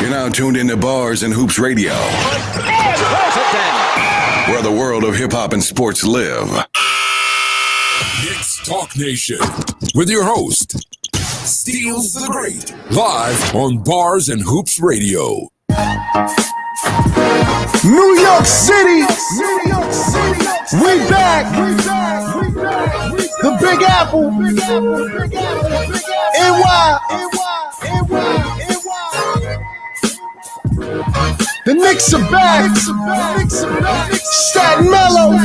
You're now tuned into Bars and Hoops Radio, where the world of hip-hop and sports live. Knicks Talk Nation with your host, Steals the Great, live on Bars and Hoops Radio. New York City, we back. The Big Apple, NY. The Knicks are back. Staten Mellow.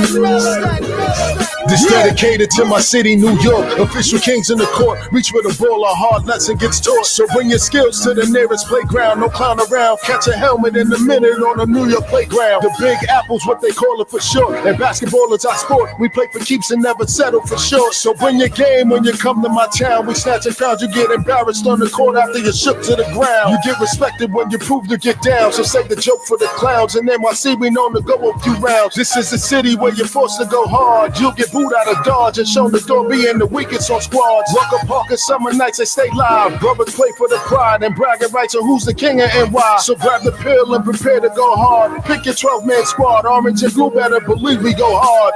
This dedicated to my city, New York. Official kings in the court. Reach with a ball, a hard lesson gets taught. So bring your skills to the nearest playground. No clown around. Catch a helmet in a minute on a New York playground. The Big Apple's what they call it for short. And basketball is our sport. We play for keeps and never settle for short. So bring your game when you come to my town. We snatching crowds. You get embarrassed on the court after you shook to the ground. You get respected when you prove to get down. So save the joke for the clowns. And NYC, we known to go a few rounds. This is a city where you're forced to go hard. You'll get booed out of Dodge and shown the door being the weakest on squads. Rucker Park and summer nights, they stay live. Brothers play for the pride and bragging rights on who's the king of NY. So grab the pill and prepare to go hard. Pick your 12-man squad. Orange and blue, better believe we go hard.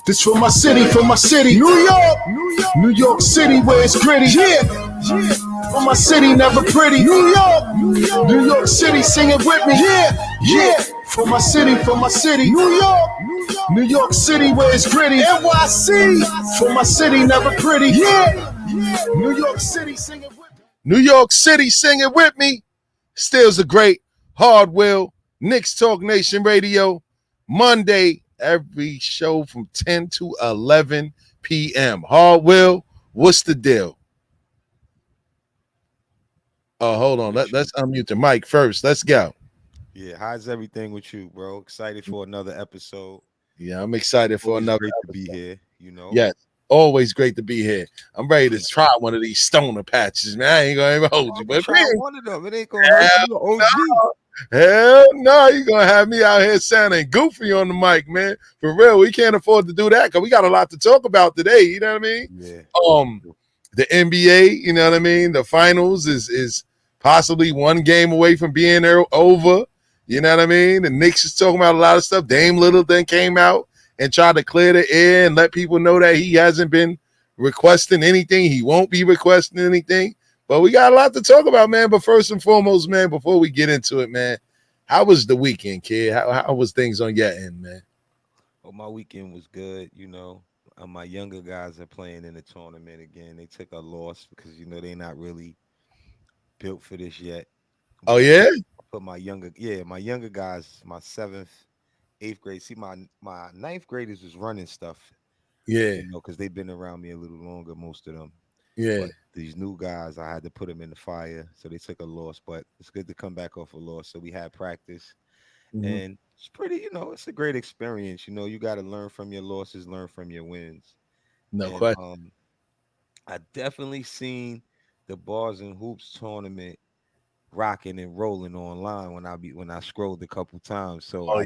This for my city, New York City where it's gritty. Yeah. For my city, never pretty. New York City, sing it with me. Yeah. For my city, New York City where it's gritty. NYC, for my city, never pretty. Yeah. New York City, sing it with me. New York City, sing it with me. Steals the Great, Hardwell, Knicks Talk Nation Radio, Monday, every show from 10 to 11 p.m. Hardwell, what's the deal? Oh, hold on. Let's unmute the mic first. Let's go. Yeah, how's everything with you, bro? Excited for another episode. Yeah, I'm excited for another great episode. to be here, you know. Yes, always great to be here. I'm ready to try one of these stoner patches, man. I ain't gonna even hold you, but try one of them. It ain't gonna hurt you, OG. Hell no, you gonna have me out here sounding goofy on the mic, man. For real, we can't afford to do that because we got a lot to talk about today. You know what I mean? Yeah. The NBA, you know what I mean? The finals is possibly one game away from being over. You know what I mean? The Knicks is talking about a lot of stuff. Dame Littleton came out and tried to clear the air and let people know that he hasn't been requesting anything. He won't be requesting anything. But we got a lot to talk about, man. But first and foremost, man, before we get into it, man, how was the weekend, kid? How was things on your end, man? Well, my weekend was good, you know. My younger guys are playing in the tournament again. They took a loss because, you know, they're not really built for this yet. Oh, yeah? But my younger guys, my 7th, 8th grade. See, my 9th graders was running stuff. Yeah. You know, because they've been around me a little longer, most of them. Yeah. But these new guys, I had to put them in the fire. So they took a loss. But it's good to come back off a loss. So we had practice. Mm-hmm. And it's pretty, you know, it's a great experience. You know, you got to learn from your losses, learn from your wins. No question. I definitely seen the Bars and Hoops tournament rocking and rolling online when I scrolled a couple times. So I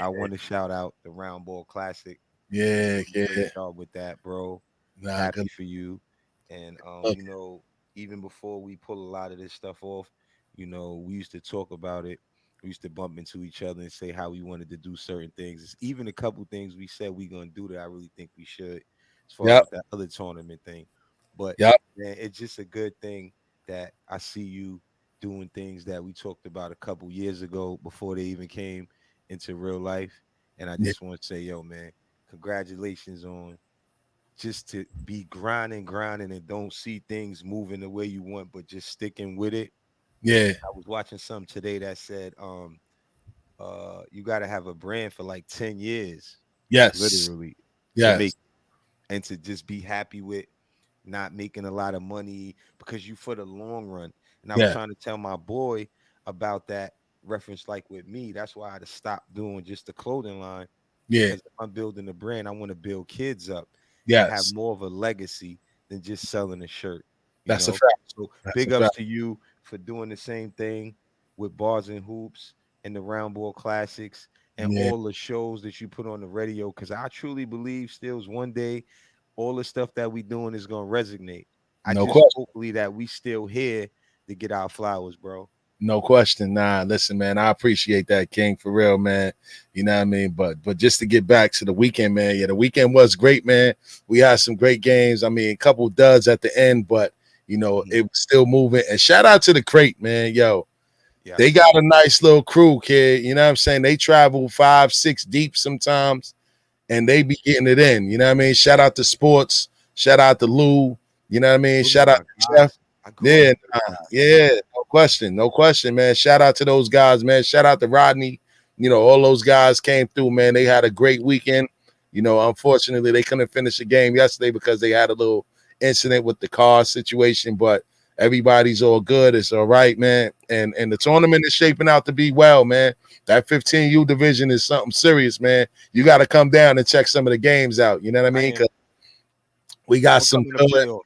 want to shout out the Round Ball Classic. Yeah. Start with that, bro. Nah, happy good. for you. And you know, even before we pull a lot of this stuff off, you know, we used to talk about it. We used to bump into each other and say how we wanted to do certain things. It's even a couple things we said we're gonna do that I really think we should, as far as that other tournament thing. But man, it's just a good thing that I see you doing things that we talked about a couple years ago before they even came into real life. And I just want to say, yo, man, congratulations on just to be grinding and don't see things moving the way you want, but just sticking with it. Yeah. I was watching something today that said you got to have a brand for like 10 years. Yes. Literally. Yes. And to just be happy with not making a lot of money because you for the long run. And I was trying to tell my boy about that reference, like with me. That's why I had to stop doing just the clothing line. Yeah. Because if I'm building a brand, I want to build kids up. Yes. Have more of a legacy than just selling a shirt. That's a fact. So big ups to you for doing the same thing with Bars and Hoops and the Round Ball Classics and all the shows that you put on the radio. Because I truly believe, Stills, one day all the stuff that we doing is gonna resonate. Hopefully that we still here to get our flowers, bro. No question. Nah, listen, man, I appreciate that, King, for real, man. You know what I mean? But just to get back to the weekend, man. Yeah, the weekend was great, man. We had some great games. I mean, a couple duds at the end, but it was still moving. And shout out to the crate, man. Yo, they Yes. got a nice little crew, kid. You know what I'm saying? They travel 5, 6 deep sometimes, and they be getting it in. You know what I mean? Shout out to sports. Shout out to Lou. You know what I mean? Those are Shout out my to Chef. guys. I grew up Yeah, with those guys, yeah, man. no question, man. Shout out to those guys, man. Shout out to Rodney. All those guys came through, man. They had a great weekend. Unfortunately, they couldn't finish the game yesterday because they had a little incident with the car situation, but everybody's all good. It's all right, man. And the tournament is shaping out to be well, man. That 15U division is something serious, man. You got to come down and check some of the games out. You know what I I mean? am. Because we I'm got gonna some come in the good. playoffs.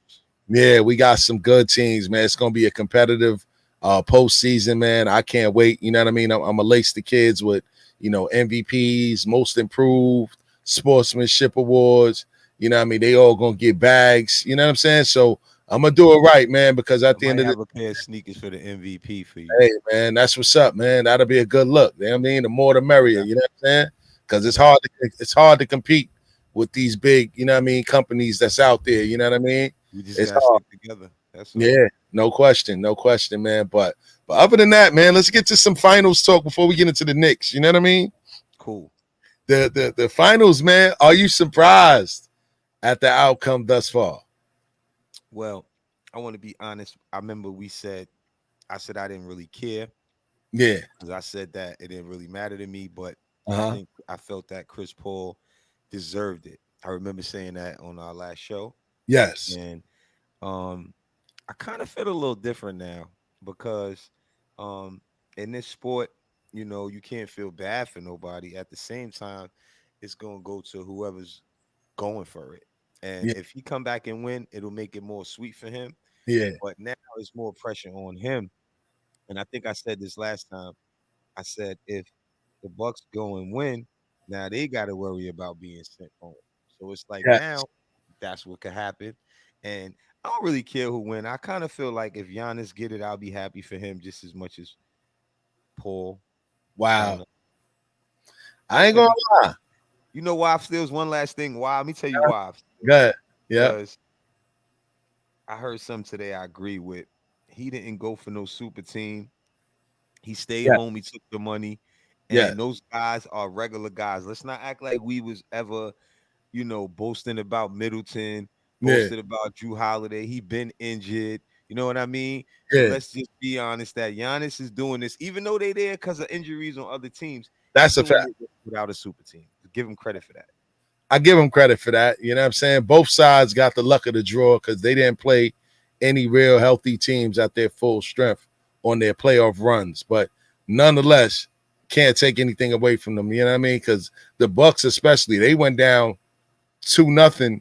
Yeah, we got some good teams, man. It's gonna be a competitive postseason, man. I can't wait. You know what I mean? I'm gonna lace the kids with MVPs, most improved, sportsmanship awards. You know what I mean? They all gonna get bags. You know what I'm saying? So I'm gonna do it right, man, because at I the might end of the have a pair of sneakers for the MVP for you. hey, man, that's what's up, man. That'll be a good look. You know what I mean? The more the I merrier, got you know what I'm saying? Because I it's got hard to compete with these big, you know what I mean, companies that's out there. You know what I mean? We just It's gotta hard. stick together. That's all. Yeah, no question, man. But other than that, man, let's get to some finals talk before we get into the Knicks. You know what I mean? Cool. The finals, man. Are you surprised at the outcome thus far? Well, I want to be honest. I remember I said I didn't really care Yeah. because I said that it didn't really matter to me, but Uh-huh. I felt that Chris Paul deserved it. I remember saying that on our last show, Yes. and um, I kind of feel a little different now because um, in this sport, you can't feel bad for nobody. At the same time, it's gonna go to whoever's going for it. And Yeah. if he come back and win, it'll make it more sweet for him. Yeah. But now it's more pressure on him. And I think I said this last time. I said if the Bucks go and win, now they got to worry about being sent home. So it's like Yes. now that's what could happen. And I don't really care who win. I kind of feel like if Giannis get it, I'll be happy for him just as much as Paul. I don't Wow. know. I ain't And gonna lie. you know why? There's one last thing. Why? Let me tell you why. Good. Yeah. Because I heard something today I agree with. He didn't go for no super team. He stayed Yeah. home. He took the money, Yeah. and those guys are regular guys. Let's not act like we was ever, boasting about Middleton, Yeah. boasted about Drew Holiday. He been injured. You know what I mean? So Yeah. let's just be honest that Giannis is doing this, even though they there because of injuries on other teams. He That's a doing fact. it without a super team. Give him credit for that. I give them credit for that. You know what I'm saying? Both sides got the luck of the draw because they didn't play any real healthy teams at their full strength on their playoff runs. But nonetheless, can't take anything away from them. You know what I mean? Because the Bucks, especially, they went down 2-0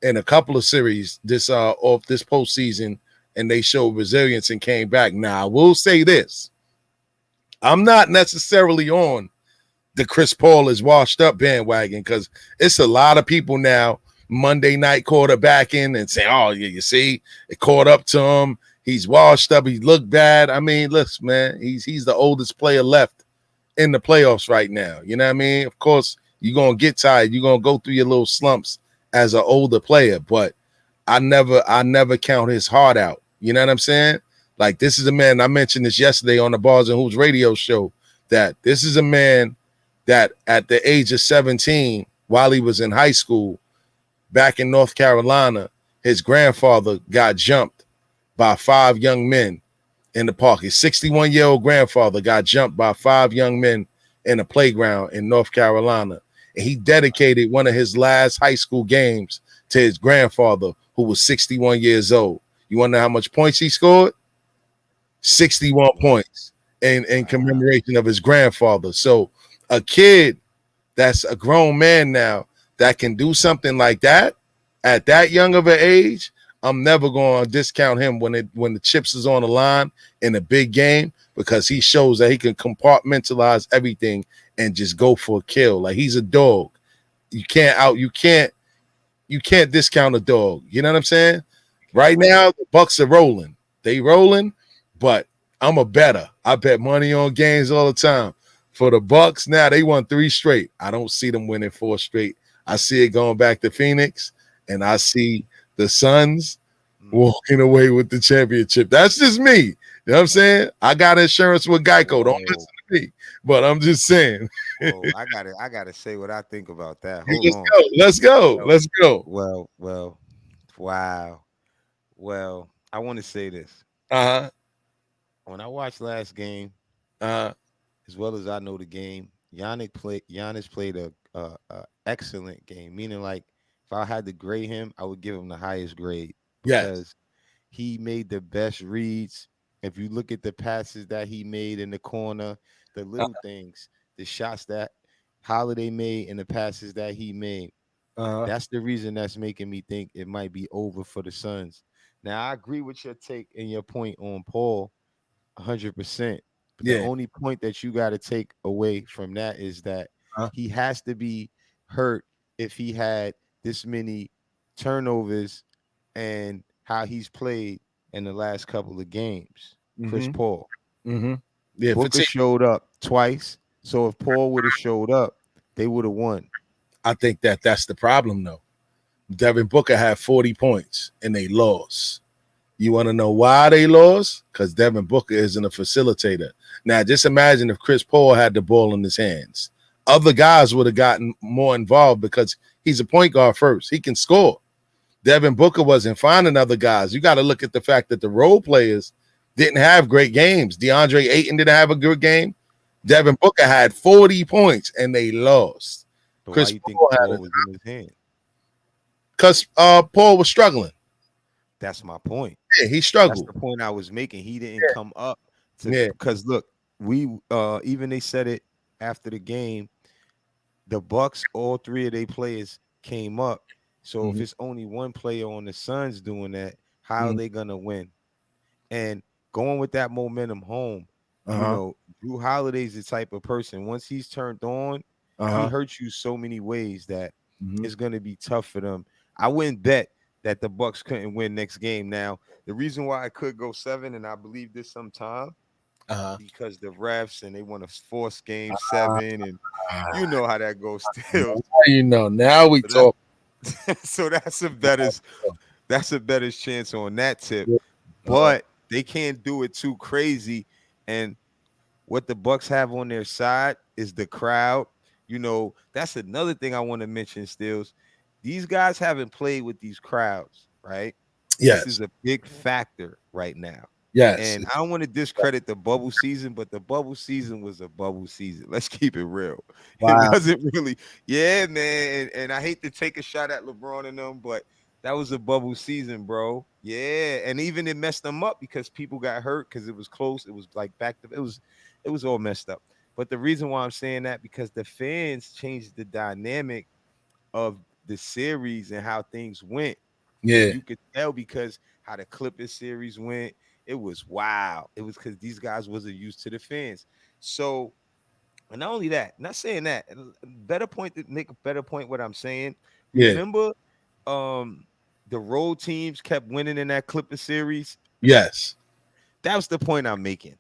in a couple of series off this postseason, and they showed resilience and came back. Now, I will say this: I'm not necessarily on the Chris Paul is washed up bandwagon because it's a lot of people now Monday night quarterbacking and saying, oh, yeah, you see, it caught up to him. He's washed up. He looked bad. I mean, listen, man, he's the oldest player left in the playoffs right now. You know what I mean? Of course, you're going to get tired. You're going to go through your little slumps as an older player, but I never count his heart out. You know what I'm saying? Like, this is a man, I mentioned this yesterday on the Bars and Hoops radio show, that this is a man that at the age of 17, while he was in high school back in North Carolina, his grandfather got jumped by 5 young men in the park. His 61-year-old grandfather got jumped by 5 young men in a playground in North Carolina. And he dedicated one of his last high school games to his grandfather, who was 61 years old. You want to know how much points he scored? 61 points in commemoration of his grandfather. So a kid that's a grown man now that can do something like that at that young of an age, I'm never going to discount him when the chips is on the line in a big game, because he shows that he can compartmentalize everything and just go for a kill. Like, he's a dog. You can't discount a dog. You know what I'm saying? Right now, the Bucks are rolling. They rolling, but I'm a better. I bet money on games all the time. For the Bucks, now they won 3 straight. I don't see them winning 4 straight. I see it going back to Phoenix, and I see the Suns walking away with the championship. That's just me. You know what I'm saying? I got insurance with Geico. Don't listen to me. But I'm just saying. Whoa, I gotta say what I think about that. Hold Let's on. go. Let's go. Well, Let's go. wow. Well, I want to say this. Uh-huh. When I watched last game, Uh-huh. as well as I know the game, Giannis played a excellent game. Meaning, like, if I had to grade him, I would give him the highest grade because he made the best reads. If you look at the passes that he made in the corner, the little things, the shots that Holiday made, and the passes that he made, that's the reason that's making me think it might be over for the Suns. Now, I agree with your take and your point on Paul 100%. But the only point that you got to take away from that is that he has to be hurt if he had this many turnovers and how he's played in the last couple of games. Chris Paul. Yeah, Booker showed up twice. So if Paul would have showed up, they would have won. I think that's the problem, though. Devin Booker had 40 points, and they lost. You want to know why they lost? Because Devin Booker isn't a facilitator. Now, just imagine if Chris Paul had the ball in his hands. Other guys would have gotten more involved because he's a point guard first. He can score. Devin Booker wasn't finding other guys. You got to look at the fact that the role players didn't have great games. DeAndre Ayton didn't have a good game. Devin Booker had 40 points, and they lost. But Chris why you think Paul Paul was in his hand? Because Paul was struggling. That's my point. Yeah, he struggled. That's the point I was making. He didn't come up to because look, we even they said it after the game. The Bucks, all 3 of their players came up. So if it's only one player on the Suns doing that, how are they gonna win? And going with that momentum home, you know, Drew Holiday's the type of person. Once he's turned on, he hurts you so many ways that it's gonna be tough for them. I wouldn't bet that the Bucks couldn't win next game. Now, the reason why I could go 7, and I believe this sometime, because the refs and they want to force game 7, and you know how that goes still. You know, now we talk. So that's a better chance on that tip. But they can't do it too crazy. And what the Bucks have on their side is the crowd. You know, that's another thing I want to mention, Stills. These guys haven't played with these crowds, right? Yes. This is a big factor right now. Yes. And I don't want to discredit the bubble season, but the bubble season was a bubble season. Let's keep it real. Wow. It doesn't really, man. And I hate to take a shot at LeBron and them, but that was a bubble season, bro. Yeah. And even it messed them up because people got hurt because it was close. It was like it was all messed up. But the reason why I'm saying that, because the fans changed the dynamic of the series and how things went. Yeah. And you could tell because how the Clippers series went. It was wild. It was because these guys wasn't used to the fans. So, and not only that, not saying that, better point to make a better point what I'm saying. Remember, the road teams kept winning in that Clipper series. Yes. That was the point I'm making.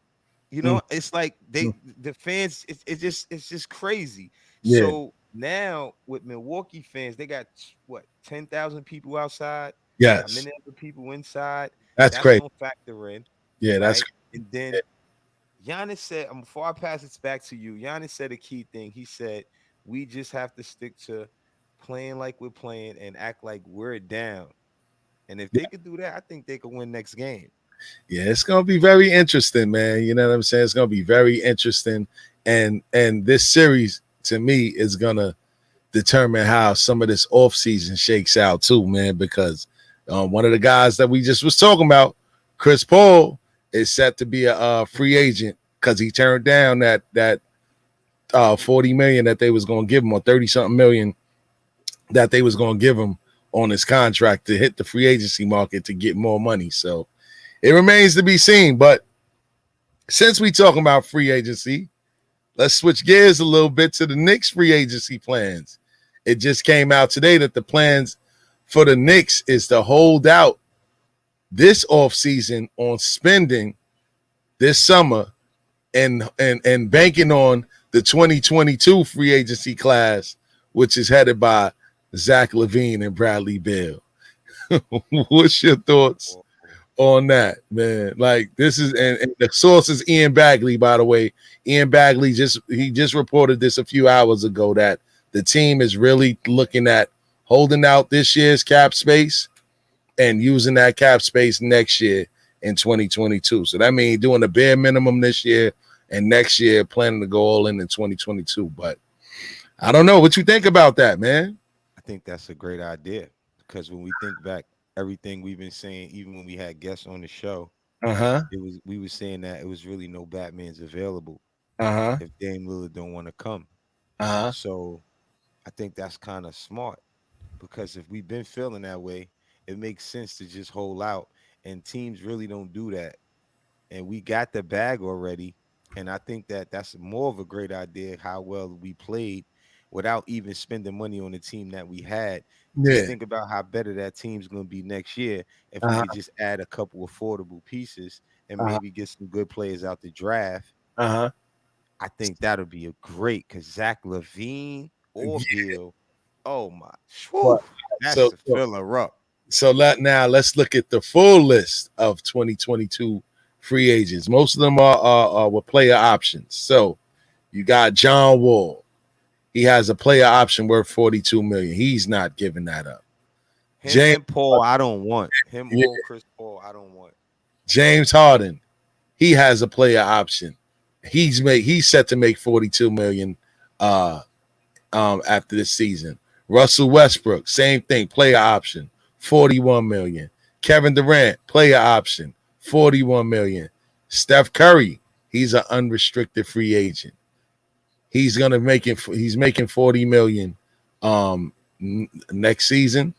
You know, it's like the fans, it's just crazy. Yeah. So now with Milwaukee fans, they got what, 10,000 people outside. Yes. Many other people inside. That's crazy. Gonna factor in. Yeah, that's right? And then Giannis said, before I pass it back to you, Giannis said a key thing. He said, we just have to stick to playing like we're playing and act like we're down. And if they could do that, I think they could win next game. Yeah, it's gonna be very interesting, man. You know what I'm saying? It's gonna be very interesting. And this series to me is gonna determine how some of this off season shakes out too, man, because one of the guys that we just was talking about, Chris Paul, is set to be a free agent because he turned down that $40 million that they was going to give him, or 30-something million that they was going to give him on his contract to hit the free agency market to get more money. So it remains to be seen. But since we talking about free agency, let's switch gears a little bit to the Knicks free agency plans. It just came out today that the plans for the Knicks is to hold out this offseason on spending this summer and banking on the 2022 free agency class, which is headed by Zach LaVine and Bradley Beal. What's your thoughts on that, man? Like this is and the source is Ian Bagley, by the way. Ian Bagley just reported this a few hours ago that the team is really looking at holding out this year's cap space and using that cap space next year in 2022. So that means doing the bare minimum this year and next year planning to go all in 2022. But I don't know what you think about that, man. I think that's a great idea because when we think back, everything we've been saying, even when we had guests on the show, we were saying that it was really no Batmans available if Dame Lillard don't want to come. So I think that's kind of smart because if we've been feeling that way, it makes sense to just hold out. And teams really don't do that. And we got the bag already. And I think that that's more of a great idea how well we played without even spending money on the team that we had. Just think about how better that team's going to be next year if we could just add a couple affordable pieces and maybe get some good players out the draft. I think that'll be a great because Zach LaVine or Beal, oh my, whew, that's a filler up. So let's look at the full list of 2022 free agents. Most of them are with player options. So you got John Wall. He has a player option worth $42 million. He's not giving that up. James Paul, I don't want him. Or Chris Paul, I don't want. James Harden, he has a player option. He's set to make $42 million after this season. Russell Westbrook, same thing, player option, $41 million. Kevin Durant, player option, $41 million. Steph Curry, he's an unrestricted free agent. He's making $40 million next season,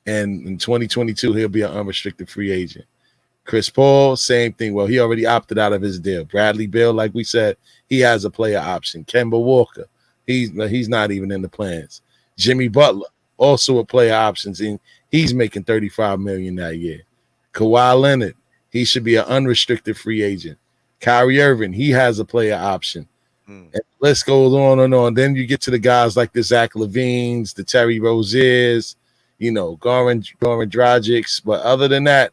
and in 2022 he'll be an unrestricted free agent. Chris Paul, same thing. Well, he already opted out of his deal. Bradley Beal, like we said, he has a player option. Kemba Walker, he's not even in the plans. Jimmy Butler, also a player options, and he's making $35 million that year. Kawhi Leonard, he should be an unrestricted free agent. Kyrie Irving, he has a player option. And the list goes on and on. Then you get to the guys like the Zach LaVines, the Terry Roziers, Goran Dragic. But other than that,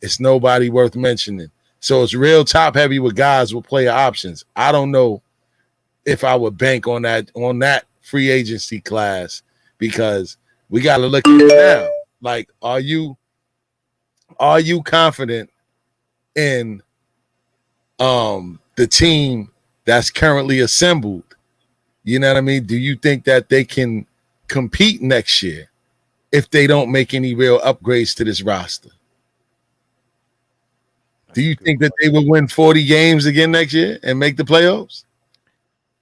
it's nobody worth mentioning. So it's real top heavy with guys with player options. I don't know if I would bank on that free agency class because we got to look at it now. Like, are you confident in the team that's currently assembled? You know what I mean? Do you think that they can compete next year if they don't make any real upgrades to this roster? Do you think that they will win 40 games again next year and make the playoffs?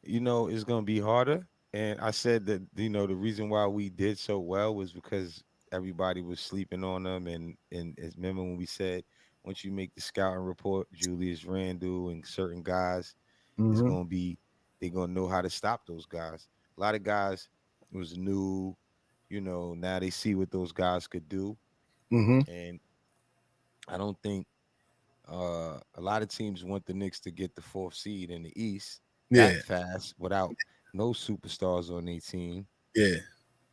It's going to be harder. And I said that, the reason why we did so well was because everybody was sleeping on them. And remember when we said, once you make the scouting report, Julius Randle and certain guys, it's going to be, they're going to know how to stop those guys. A lot of guys was new, now they see what those guys could do. And I don't think a lot of teams want the Knicks to get the 4th seed in the East that fast without no superstars on their team.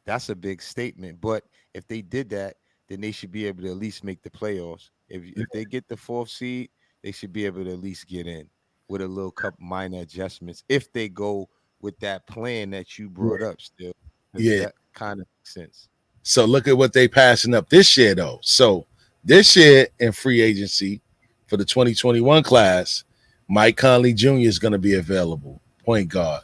That's a big statement. But if they did that, then they should be able to at least make the playoffs. If they get the 4th seed, they should be able to at least get in with a little couple minor adjustments if they go with that plan that you brought up still. That kind of makes sense. So look at what they passing up this year, though. So this year in free agency for the 2021 class, Mike Conley Jr. is going to be available, point guard.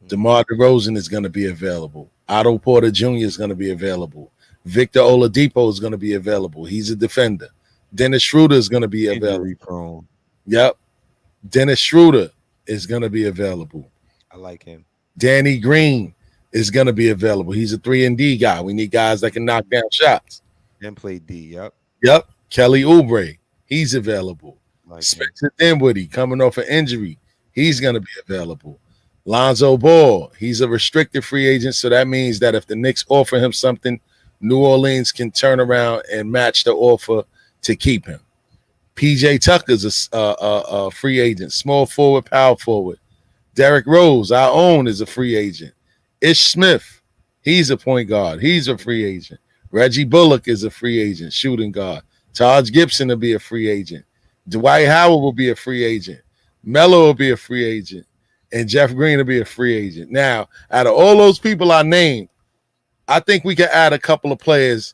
DeMar DeRozan is going to be available. Otto Porter Jr. is going to be available. Victor Oladipo is going to be available. He's a defender. Dennis Schroeder is going to be available. Yep. Dennis Schroeder is going to be available. I like him. Danny Green is going to be available. He's a 3-and-D guy. We need guys that can knock down shots. And play D, Yep. Kelly Oubre, he's available. Like Spencer Dinwiddie coming off an injury. He's going to be available. Lonzo Ball, he's a restricted free agent, so that means that if the Knicks offer him something, New Orleans can turn around and match the offer to keep him. PJ Tucker's a free agent. Small forward, power forward. Derrick Rose, our own, is a free agent. Ish Smith, he's a point guard. He's a free agent. Reggie Bullock is a free agent, shooting guard. Taj Gibson will be a free agent. Dwight Howard will be a free agent. Melo will be a free agent. And Jeff Green will be a free agent. Now, out of all those people I named, I think we can add a couple of players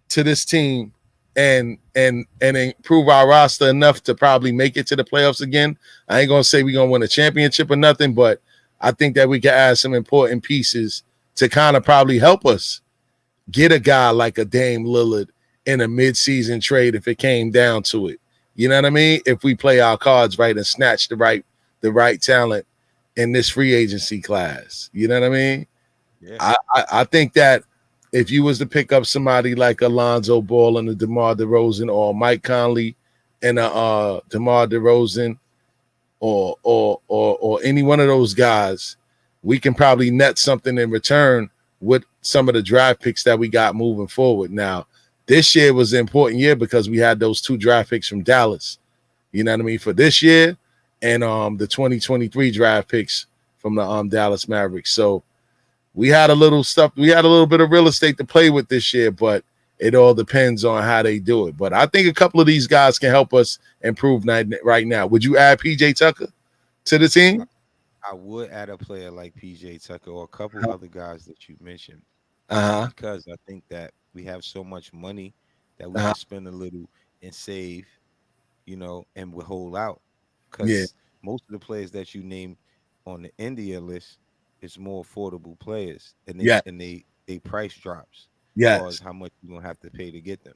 to this team and improve our roster enough to probably make it to the playoffs again. I ain't gonna say we're gonna win a championship or nothing, but I think that we can add some important pieces to kind of probably help us get a guy like a Dame Lillard in a mid-season trade if it came down to it. You know what I mean? If we play our cards right and snatch the right talent in this free agency class. You know what I mean? Yeah. I think that if you was to pick up somebody like Alonzo Ball and a DeMar DeRozan, or Mike Conley and a DeMar DeRozan, or any one of those guys, we can probably net something in return with some of the draft picks that we got moving forward. Now, this year was an important year because we had those 2 draft picks from Dallas. You know what I mean? For this year, and the 2023 draft picks from the Dallas Mavericks. So we had a little stuff. We had a little bit of real estate to play with this year, but it all depends on how they do it. But I think a couple of these guys can help us improve right now. Would you add PJ Tucker to the team? I would add a player like PJ Tucker or a couple other guys that you mentioned, because I think that we have so much money that we can spend a little and save, and withhold out. Because most of the players that you named on the India list is more affordable players, and they price drops as far as how much you're gonna have to pay to get them.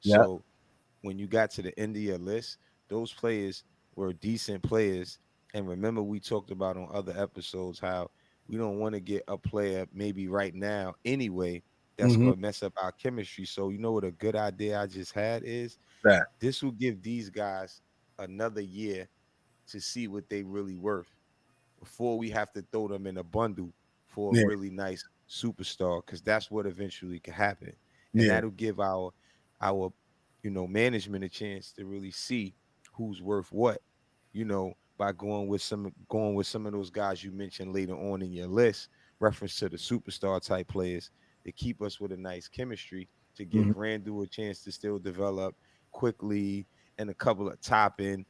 So when you got to the India list, those players were decent players. And remember, we talked about on other episodes how we don't want to get a player maybe right now anyway that's going to mess up our chemistry. So you know what a good idea I just had is? This will give these guys another year to see what they really worth before we have to throw them in a bundle for a really nice superstar, because that's what eventually can happen. And that'll give our management a chance to really see who's worth what, by going with some of those guys you mentioned later on in your list, reference to the superstar type players, to keep us with a nice chemistry, to give Randall a chance to still develop quickly, and a couple of top end,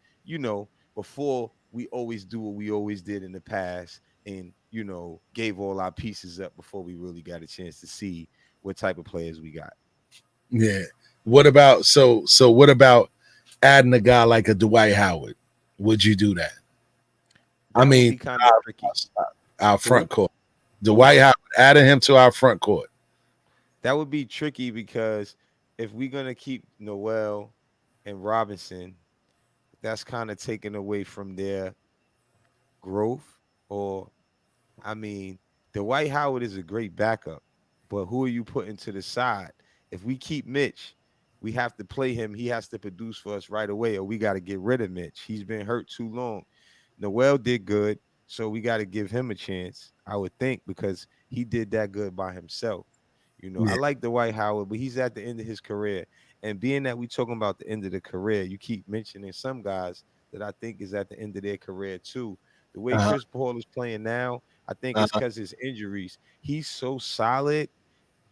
before we always do what we always did in the past, and gave all our pieces up before we really got a chance to see what type of players we got. Yeah. What about what about adding a guy like a Dwight Howard? Would you do that? I mean, our front court. Dwight Howard, adding him to our front court. That would be tricky, because if we're gonna keep Noel and Robinson, that's kind of taken away from their growth. Or, I mean, Dwight Howard is a great backup, but who are you putting to the side? If we keep Mitch, we have to play him. He has to produce for us right away, or we got to get rid of Mitch. He's been hurt too long. Noel did good, so we got to give him a chance, I would think, because he did that good by himself. I like Dwight Howard, but he's at the end of his career. And being that we talking about the end of the career, you keep mentioning some guys that I think is at the end of their career too. The way Chris Paul is playing now, I think it's because his injuries. He's so solid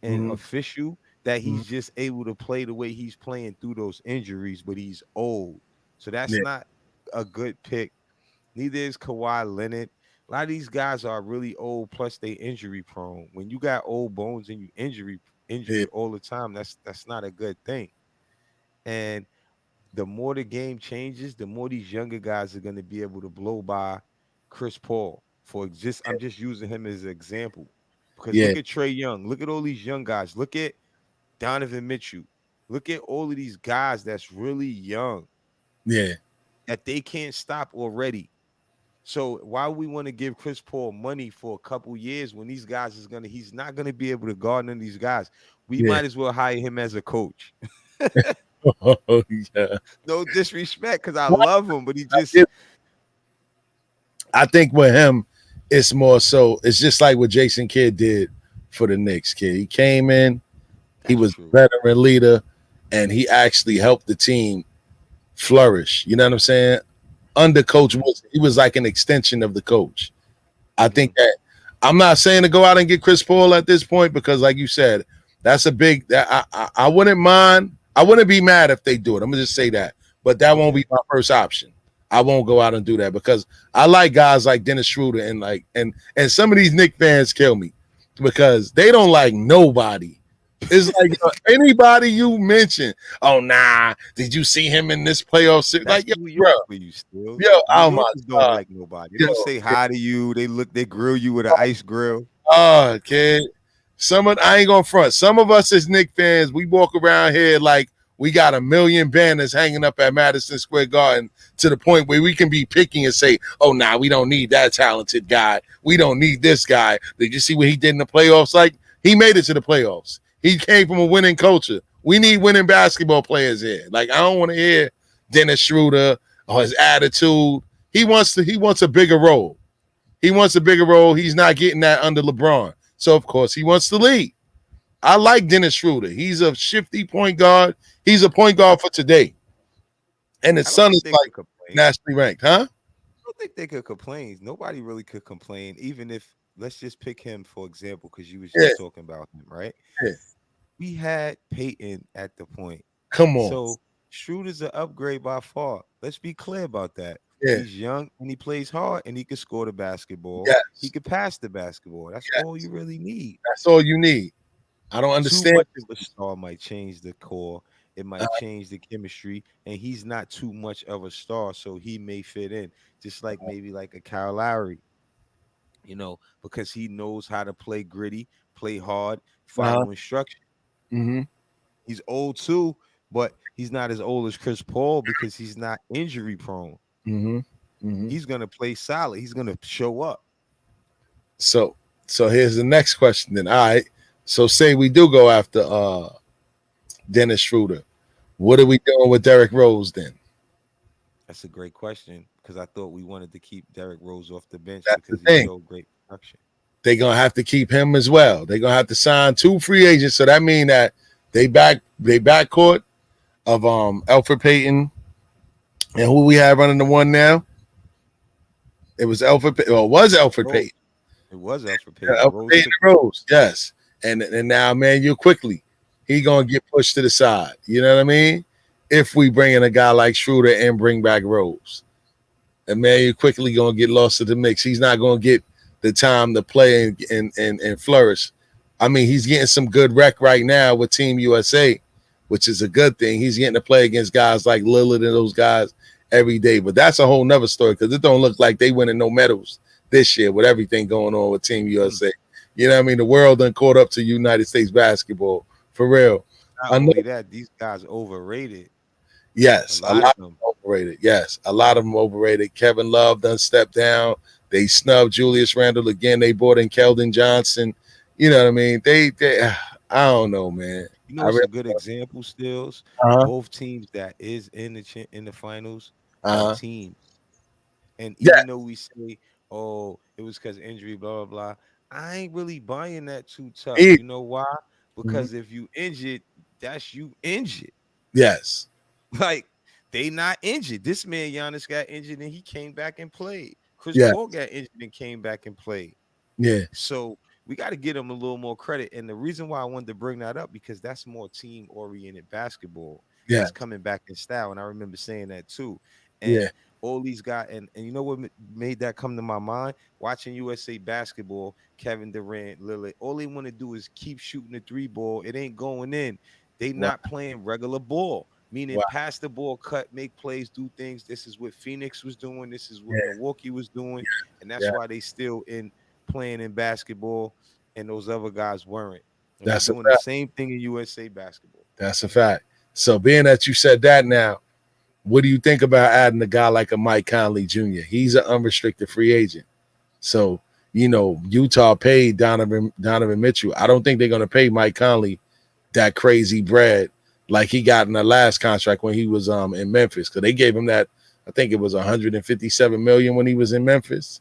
and official that he's just able to play the way he's playing through those injuries, but he's old. So that's not a good pick. Neither is Kawhi Leonard. A lot of these guys are really old, plus they injury prone. When you got old bones and you injury all the time, that's not a good thing. And the more the game changes, the more these younger guys are going to be able to blow by Chris Paul. I'm just using him as an example. Because look at Trae Young. Look at all these young guys. Look at Donovan Mitchell. Look at all of these guys that's really young. Yeah. That they can't stop already. So why we want to give Chris Paul money for a couple years when these guys he's not going to be able to guard none of these guys. We might as well hire him as a coach. No disrespect, because I love him, but he just. I think with him, it's more so. It's just like what Jason Kidd did for the Knicks. Kid, he came in, he was a veteran leader, and he actually helped the team flourish. You know what I'm saying? Under Coach Wilson, he was like an extension of the coach. I think that I'm not saying to go out and get Chris Paul at this point because, like you said, that's a big. I wouldn't mind. I wouldn't be mad if they do it. I'm gonna just say that, but that won't be my first option. I won't go out and do that because I like guys like Dennis Schroeder and some of these Knicks fans kill me because they don't like nobody. It's like anybody you mention. Oh nah, did you see him in this playoff series? That's Like yo, New bro, York for you still. yo, New oh my Yorkers don't god, like nobody. They don't say hi to you. They grill you with an ice grill. oh kid. I ain't gonna front. Some of us as Knicks fans, we walk around here like we got a million banners hanging up at Madison Square Garden to the point where we can be picky and say, oh, nah, we don't need that talented guy. We don't need this guy. Did you see what he did in the playoffs? Like, he made it to the playoffs. He came from a winning culture. We need winning basketball players here. Like, I don't want to hear Dennis Schroeder or his attitude. He wants a bigger role. He wants a bigger role. He's not getting that under LeBron. So, of course, he wants to lead. I like Dennis Schroeder. He's a shifty point guard. He's a point guard for today. And his son is like nationally ranked, huh? I don't think they could complain. Nobody really could complain, even if, let's just pick him, for example, because you was just talking about him, right? Yeah. We had Peyton at the point. Come on. So Schroeder's an upgrade by far. Let's be clear about that. Yeah. He's young and he plays hard and he can score the basketball. Yes. He can pass the basketball. That's all you really need. That's all you need. I don't understand. Too much of a star might change the core. It might change the chemistry, and he's not too much of a star, so he may fit in, just like maybe like a Kyle Lowry, because he knows how to play gritty, play hard, follow instruction. Mm-hmm. He's old too, but he's not as old as Chris Paul because he's not injury prone. Mm-hmm. Mm-hmm. He's gonna play solid. He's gonna show up. So here's the next question then. All right. So say we do go after Dennis Schroeder. What are we doing with Derrick Rose then? That's a great question because I thought we wanted to keep Derrick Rose off the bench because he showed great production. They're gonna have to keep him as well. They're gonna have to sign 2 free agents. So that means that they backcourt of Elfrid Payton and who we have running the one now. It was Elfrid Payton. Well, it was Elfrid Payton. It was Elfrid Payton. Elfrid Payton Rose, yes. And now, man, you quickly, he gonna get pushed to the side. You know what I mean? If we bring in a guy like Schroeder and bring back Rose, and man, you quickly gonna get lost to the mix. He's not gonna get the time to play and flourish. I mean, he's getting some good rec right now with Team USA, which is a good thing. He's getting to play against guys like Lillard and those guys every day. But that's a whole nother story because it don't look like they winning no medals this year with everything going on with Team USA. You know what I mean? The world done caught up to United States basketball for real. Not only that, these guys overrated. Yes, a lot of them overrated. Yes, a lot of them overrated. Kevin Love done stepped down. They snubbed Julius Randle again. They brought in Keldon Johnson. You know what I mean? They I don't know, man. You know, it's a good example, Stills. Both teams that is in the finals are teams. And even though we say, oh, it was because injury, blah, blah, blah, I ain't really buying that too tough. You know why? Because if you injured, that's you injured. Yes. Like, they not injured. This man, Giannis, got injured and he came back and played. Chris Paul got injured and came back and played. Yeah. So we got to get him a little more credit. And the reason why I wanted to bring that up, because that's more team-oriented basketball. Yeah. It's coming back in style. And I remember saying that too. And all these guys, and you know what made that come to my mind? Watching USA basketball, Kevin Durant, Lillard, all they want to do is keep shooting the 3 ball. It ain't going in. They not playing regular ball. Meaning pass the ball, cut, make plays, do things. This is what Phoenix was doing. This is what Milwaukee was doing. And that's why they still playing in basketball and those other guys weren't. And that's doing the same thing in USA basketball. That's a fact. So being that you said that now, what do you think about adding a guy like a Mike Conley Jr.? He's an unrestricted free agent. So, Utah paid Donovan Mitchell. I don't think they're going to pay Mike Conley that crazy bread like he got in the last contract when he was in Memphis, because they gave him that. I think it was 157 million when he was in Memphis.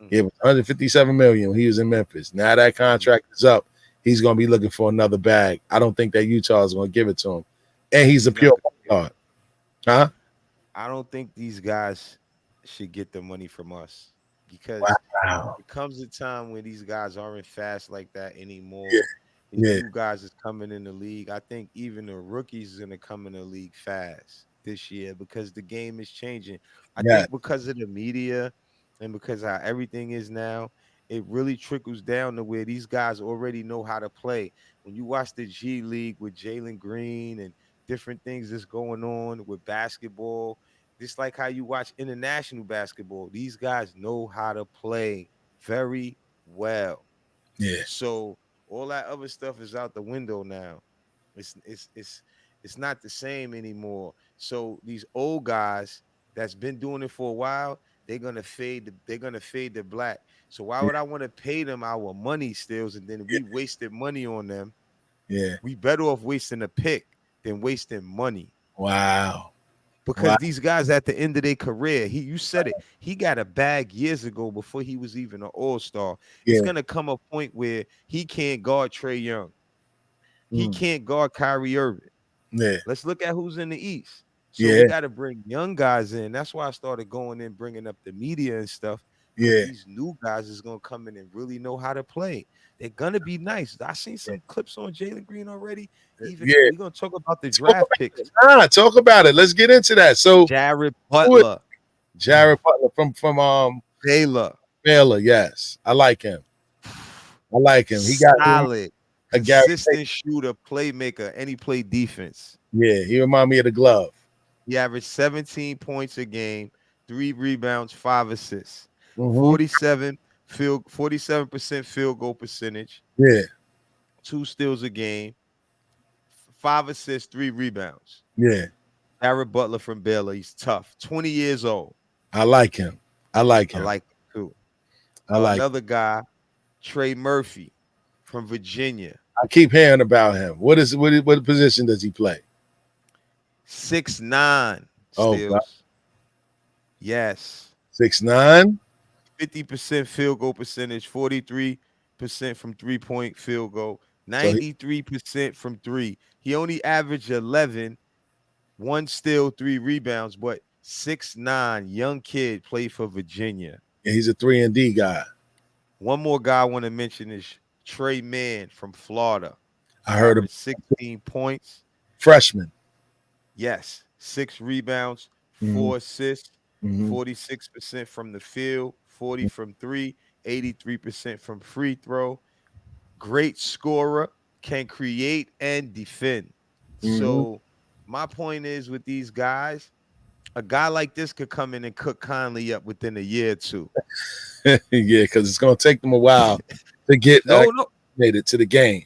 It was 157 million when he was in Memphis. Now that contract is up, he's going to be looking for another bag. I don't think that Utah is going to give it to him, and he's a pure guard. Huh? I don't think these guys should get the money from us because Wow. it comes a time when these guys aren't fast like that Yeah. anymore. These Yeah. new guys is coming in the league. I think even the rookies is gonna come in the league fast this year because the game is changing. I Yeah. think because of the media and because how everything is now, it really trickles down to where these guys already know how to play. When you watch the G League with Jalen Green and different things that's going on with basketball, just like how you watch international basketball, these guys know how to play very well. Yeah. So all that other stuff is out the window now. It's not the same anymore. So these old guys that's been doing it for a while, they're gonna fade the black. So why Yeah. would I want to pay them our money stills and then we wasted money on them? Yeah. We better off wasting a pick than wasting money. Wow. Wow. Because these guys at the end of their career, you said it, he got a bag years ago before he was even an all-star. It's Yeah. gonna come a point where he can't guard Trey Young, he Mm. can't guard Kyrie Irving. Yeah. Let's look at who's in the East. So we Yeah. got to bring young guys in. That's why I started going in, bringing up the media and stuff, because Yeah. these new guys is gonna come in and really know how to play. They're gonna be nice. I seen some clips on Jalen Green already. Even Yeah. we're gonna talk about the Talk draft about picks. it. Talk about it. Let's get into that. So Jared who is Butler, Jared Butler from Baylor. Baylor? Yes, I like him. I like him. He got Solid, a Gary. consistent shooter, playmaker, and he played defense. Yeah, he remind me of the glove. He averaged 17 points a game, 3 rebounds, 5 assists, Mm-hmm. 47% field goal percentage, Yeah. 2 steals a game, 5 assists, 3 rebounds. Yeah. Jared Butler from Baylor. He's tough. 20 years old. I like him. I like I him. like him too. I like. Another guy, Trey Murphy from Virginia. I keep hearing about him. What position does he play? 6'9" Oh, steals. God. Yes. 6'9". 50% field goal percentage, 43% from 3-point field goal, 93% from 3. He only averaged 11, 1 steal, 3 rebounds, but 6'9", young kid, played for Virginia. Yeah, he's a 3-and-D guy. One more guy I want to mention is Trey Mann from Florida. I heard of 16 points. freshman. Yes, 6 rebounds, Mhm. 4 assists, Mhm. 46% from the field, 40 from 3, 83% from free throw. Great scorer, can create and defend. Mhm. So my point is with these guys, a guy like this could come in and cook Conley up within a year or two. Yeah, because it's gonna take them a while to get No, acclimated to the game.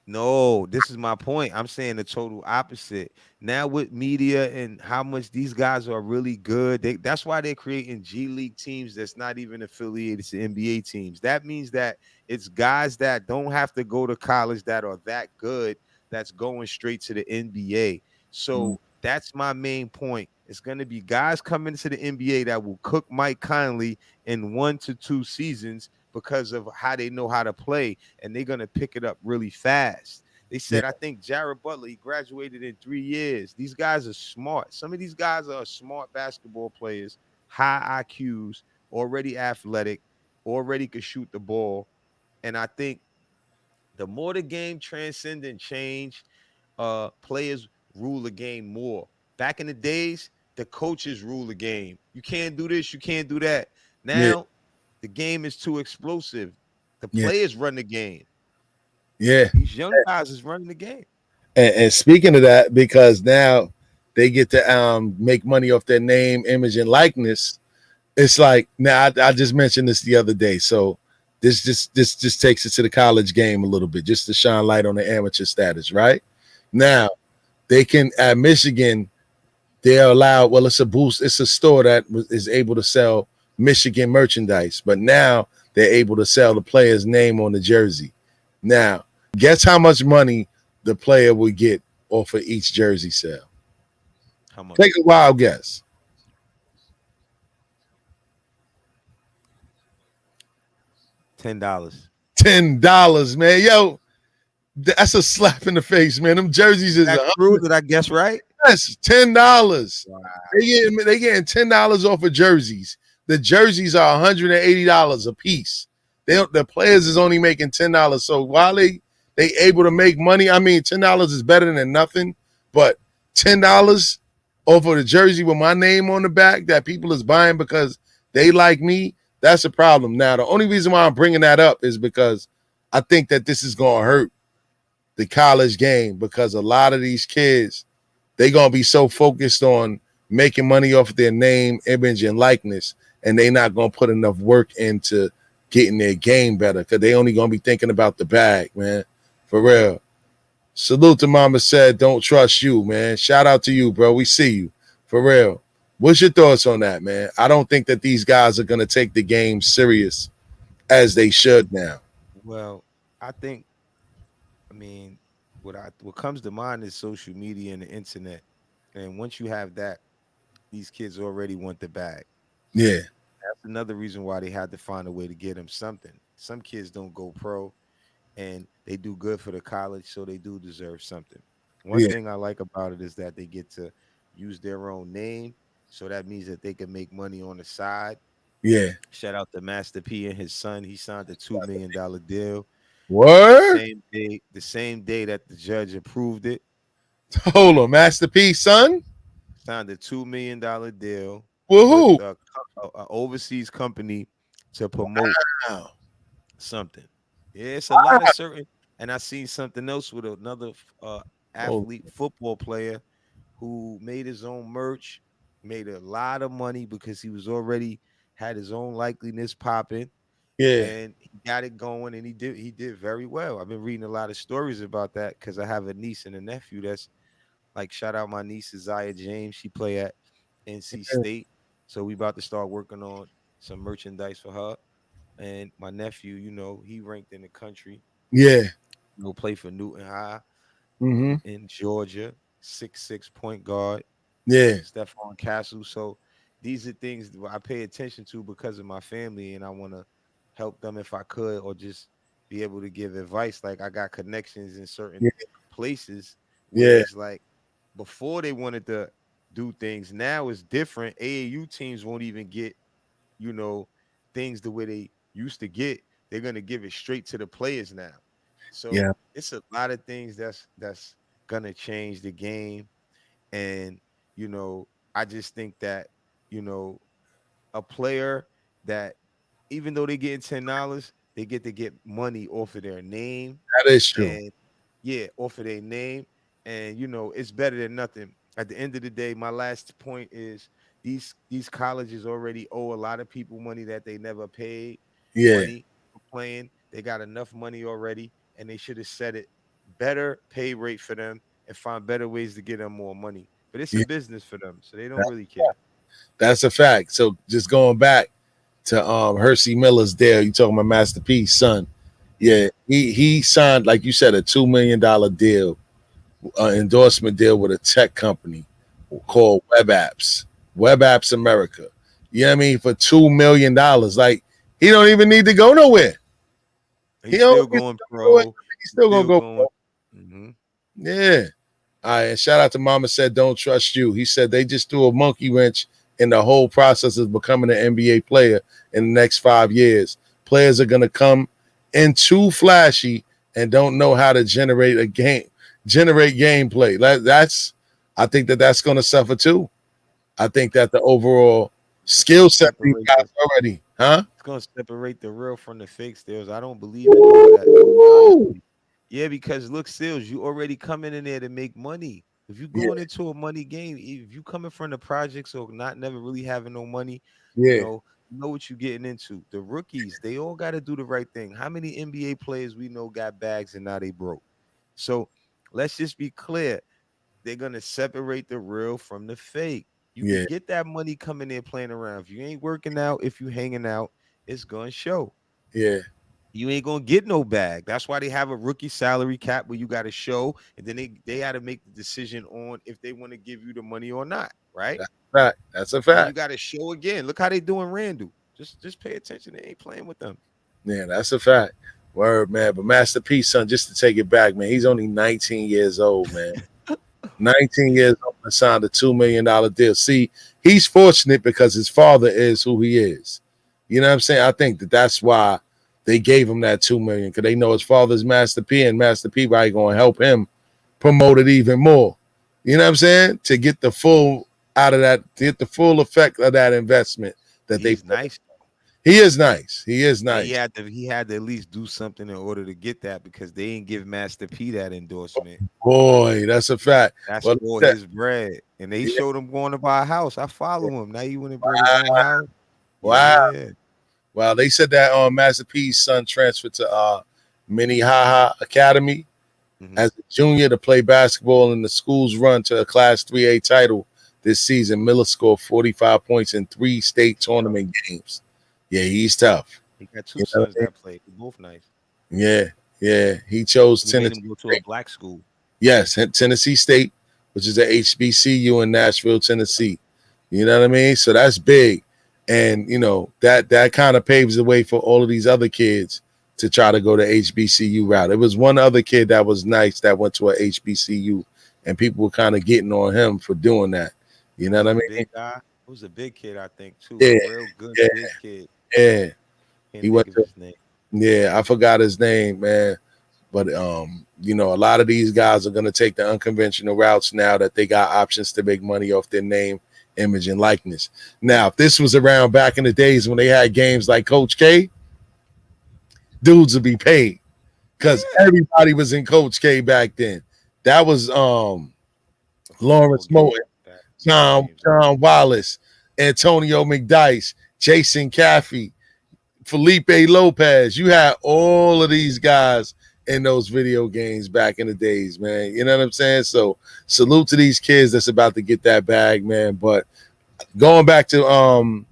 No, this is my point. I'm saying the total opposite. Now with media and how much these guys are really good, that's why they're creating G League teams that's not even affiliated to NBA teams. That means that it's guys that don't have to go to college that are that good that's going straight to the NBA. So that's my main point. It's going to be guys coming to the NBA that will cook Mike Conley in 1 to 2 seasons because of how they know how to play, and they're going to pick it up really fast. They said, I think Jared Butler, he graduated in 3 years. These guys are smart. Some of these guys are smart basketball players, high IQs, already athletic, already could shoot the ball. And I think the more the game transcend and change, players rule the game more. Back in the days, the coaches rule the game. You can't do this, you can't do that. Now, the game is too explosive. The players run the game. Yeah. These young guys is running the game. And speaking of that, because now they get to make money off their name, image, and likeness. It's like now I just mentioned this the other day. So this just takes it to the college game a little bit, just to shine light on the amateur status, right? Now they can at Michigan, they're allowed. Well, it's a boost. It's a store that is able to sell Michigan merchandise, but now they're able to sell the player's name on the jersey. Now, guess how much money the player would get off of each jersey sale? How much? Take a wild guess. $10. $10, man. Yo, that's a slap in the face, man. Them jerseys is That's true. Did I guess right? Yes, $10. Wow. They getting $10 off of jerseys. The jerseys are $180 a piece. The players is only making $10. So while they able to make money, I mean $10 is better than nothing, but $10 off of the jersey with my name on the back that people is buying because they like me, that's a problem. Now, the only reason why I'm bringing that up is because I think that this is going to hurt the college game because a lot of these kids, they going to be so focused on making money off of their name, image, and likeness, and they not going to put enough work into getting their game better because they only going to be thinking about the bag, man. For real. Salute to Mama Said, don't trust you, man. Shout out to you, bro. We see you. For real. What's your thoughts on that, man? I don't think that these guys are going to take the game serious as they should now. Well, I think, I mean, what comes to mind is social media and the internet. And once you have that, these kids already want the bag. Yeah. That's another reason why they had to find a way to get them something. Some kids don't go pro and they do good for the college, so they do deserve something. One Yeah. thing I like about it is that they get to use their own name. So that means that they can make money on the side. Yeah. Shout out to Master P and his son. He signed a $2 million deal. Word? The same day that the judge approved it, Hold on. Master P, son? signed a $2 million deal with Woohoo. a overseas company to promote Wow. something. Yeah, it's a lot of certain. And I seen something else with another Oh, athlete, football player, who made his own merch, made a lot of money because he was already had his own likeliness popping, yeah. and he got it going, and he did very well. I've been reading a lot of stories about that because I have a niece and a nephew that's like, shout out my niece Zaya James. She play at NC State, so we about to start working on some merchandise for her. And my nephew, he ranked in the country. Yeah. Play for Newton High Mm-hmm. in Georgia, 6'6" point guard, Yeah. Stephon Castle. So these are things that I pay attention to because of my family, and I want to help them if I could, or just be able to give advice. Like, I got connections in certain Yeah. places where Yeah. it's like before they wanted to do things. Now it's different. AAU teams won't even get, you know, things the way they used to get. They're gonna give it straight to the players now. So Yeah. it's a lot of things that's gonna change the game. And I just think that, you know, a player that, even though they getting $10, they get to get money off of their name. That is true. And yeah, off of their name. And it's better than nothing. At the end of the day, my last point is these colleges already owe a lot of people money that they never paid Yeah. money for playing. They got enough money already, and they should have set it better pay rate for them and find better ways to get them more money. But it's a Yeah. business for them, so they don't really care. That's a fact. So just going back to Hersey Miller's deal, you talking about Master P's son. Yeah. Yeah, he signed, like you said, a $2 million deal, endorsement deal with a tech company called Web Apps America. You know what I mean? For $2 million. Like, he don't even need to go nowhere. He He's don't still need going to go nowhere. pro. He's He's still gonna still go going. pro. Yeah. All right, and shout out to Mama Said, don't trust you. He said they just threw a monkey wrench in the whole process of becoming an NBA player in the next 5 years. Players are going to come in too flashy and don't know how to generate gameplay. I think that's going to suffer too. I think that the overall skill set these Separate guys the already, huh? It's gonna separate the real from the fake stills. I don't believe in all that. Ooh. Honestly. Yeah, because look, stills, you already coming in there to make money. If you Yeah, going into a money game, if you coming from the projects or not never really having no money, yeah, you know what you're getting into. The rookies, they all got to do the right thing. How many NBA players we know got bags and now they broke? So let's just be clear. They're gonna separate the real from the fake. You yeah, could get that money coming in playing around. If you ain't working out, if you hanging out, it's gonna show. yeah, You ain't gonna get no bag. That's why they have a rookie salary cap where you got to show, and then they had to make the decision on if they want to give you the money or not, right? that's a fact. That's a And then you fact. got to show again. Look how they doing Randall. Just pay attention. They ain't playing with them. Yeah, that's a fact. Word, man. But Master P, son, just to take it back, man, he's only 19 years old, man. 19 years old and signed a $2 million deal. See, he's fortunate because his father is who he is. You know what I'm saying? I think that's why they gave him that $2 million, because they know his father's Master P, and Master P probably going to help him promote it even more. You know what I'm saying? To get the full out of that, to get the full effect of that investment that He's nice. He is nice. He is nice. He had to at least do something in order to get that, because they didn't give Master P that endorsement. Boy, that's a fact. That's Well, for his bread. And they showed him going to buy a house. I follow him. Now you want to bring his own house? Wow. Yeah. Well, they said that Master P's son transferred to Minnehaha Academy as a junior to play basketball in the school's run to a Class 3A title this season. Miller scored 45 points in 3 state tournament games. Yeah, he's tough. He got 2 sons that played. They're both nice. Yeah. He chose He Tennessee. made him go to a black school. Yes, Tennessee State, which is a HBCU in Nashville, Tennessee. You know what I mean? So that's big. And, you know, that kind of paves the way for all of these other kids to try to go the HBCU route. It was one other kid that was nice that went to a HBCU, and people were kind of getting on him for doing that. You know what I mean? Big guy. He was a big kid, I think, too. Yeah, A real good big kid. Yeah. He went to his name. Yeah, I forgot his name, man. But you know, a lot of these guys are gonna take the unconventional routes now that they got options to make money off their name, image, and likeness. Now, if this was around back in the days when they had games like Coach K, dudes would be paid, because everybody was in Coach K back then. That was Lawrence Moten, John Wallace, Antonio McDyess, Jason Caffey, Felipe Lopez. You had all of these guys in those video games back in the days, man. You know what I'm saying? So salute to these kids that's about to get that bag, man. But going back to